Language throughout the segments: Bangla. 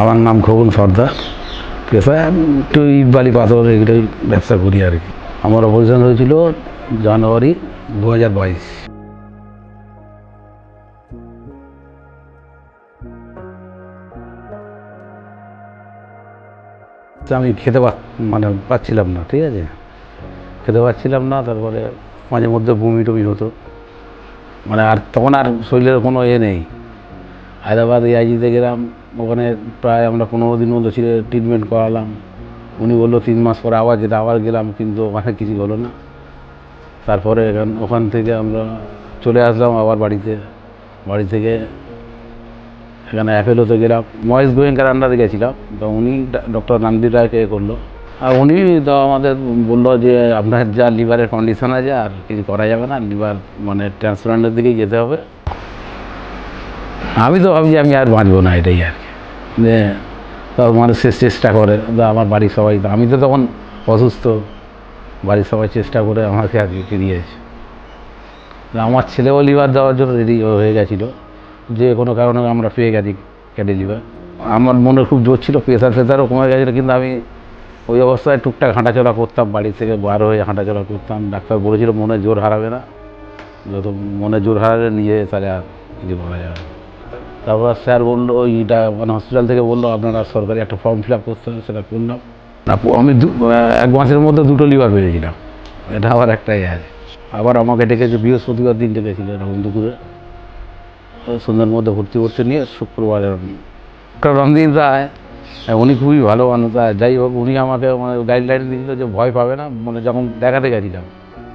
আমার নাম খোকন সর্দার। পেশায় আমি একটু ইট বালি পাথর এগুলোই ব্যবসা করি আর কি। আমার অপারেশন হয়েছিল জানুয়ারি 2022। আমি খেতে পাচ্ছিলাম না, ঠিক আছে, খেতে পাচ্ছিলাম না। তারপরে মাঝে মধ্যে বমি টমি হতো, আর তখন আর শরীরের কোনো নেই। হায়দ্রাবাদ AIG-তে গেলাম, ওখানে প্রায় আমরা 15 দিন মতো ছিল, ট্রিটমেন্ট করালাম। উনি বললো 3 মাস পরে আবার যেতে, আবার গেলাম, কিন্তু ওখানে কিছু হলো না। তারপরে ওখান থেকে আমরা চলে আসলাম আবার বাড়ি থেকে এখানে অ্যাপেলোতে গেলাম। মহেশ গোয়েঙ্কার আন্ডারে গেছিলাম, তো উনি ডক্টর রামদীপ রায়কে করলো। আর উনি তো আমাদের বললো যে আপনার যা লিভারের কন্ডিশন আছে আর কিছু করা যাবে না, লিভার ট্রান্সপ্লান্টের দিকেই যেতে হবে। আমি তো ভাবছি আমি আর বাঁচবো না, এটাই আর কি, যে শেষ চেষ্টা করে। আমার বাড়ির সবাই, আমি তো তখন অসুস্থ, বাড়ির সবাই চেষ্টা করে আমাকে আর কি ফিরিয়েছে। আমার ছেলেও লিভার দেওয়ার জন্য রেডি হয়ে গেছিলো, যে কোনো কারণে আমরা পেয়ে গেছি ক্যাডে লিভার। আমার মনে খুব জোর ছিল, প্রেশারও কমে গেছিলো, কিন্তু আমি ওই অবস্থায় টুকটাক হাঁটাচলা করতাম, বাড়ি থেকে বার হয়ে হাঁটাচলা করতাম। ডাক্তার বলেছিল মনে জোর হারাবে না, যত মনে জোর হারালে নিয়ে তাহলে আর কিছু করা যাবে না। তারপর স্যার বললো, ওইটা হসপিটাল থেকে বললো আপনারা সরকারি একটা ফর্ম ফিল আপ করতে হবে, সেটা করলাম। আমি 1 মাসের মধ্যে 2টো লিভার পেয়েছিলাম, এটা আবার একটাই আছে। আবার আমাকে ডেকেছে বৃহস্পতিবার দিন ডেকেছিল, এরকম দুপুরে সন্ধ্যার মধ্যে ভর্তি করতে নিয়ে শুক্রবার রামদীপ রায়, উনি খুবই ভালো মানুষ। যাই হোক, উনি আমাকে গাইডলাইন দিয়েছিল যে ভয় পাবে না, যখন দেখাতে গেছিলাম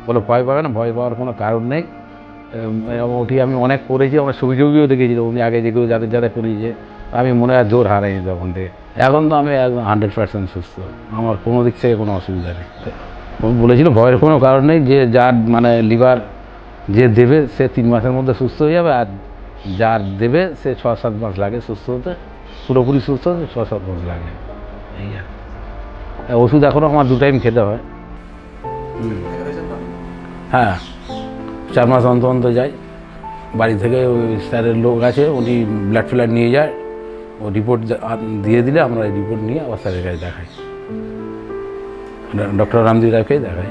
বলো ভয় পাবে না, ভয় পাওয়ার কোনো কারণ নেই। ওটি আমি অনেক করেছি, আমার ছবিও দেখেছিল উনি আগে, যেগুলো যাদের করিয়েছে। আমি মনে হয় জোর হারাইনি তখন থেকে। এখন তো আমি একদম 100% সুস্থ, আমার কোনো দিক থেকে কোনো অসুবিধা নেই। বলেছিল ভয়ের কোনো কারণ নেই, যে যার লিভার যে দেবে সে 3 মাসের মধ্যে সুস্থ হয়ে যাবে, আর যার দেবে সে 6-7 মাস লাগে সুস্থ হতে, পুরোপুরি সুস্থ হতে 6-7 মাস লাগে। এই আর ওষুধ এখনও আমার 2 টাইম খেতে হয়। হ্যাঁ, 4 মাস অন্তর যাই বাড়ি থেকে। ওই স্যারের লোক আছে, উনি ব্লাড ফ্লাড নিয়ে যায়, ও রিপোর্ট দিয়ে দিলে আমরা এই রিপোর্ট নিয়ে আবার স্যারের কাছে দেখাই, ডক্টর রামদীপ রায়কেই দেখাই।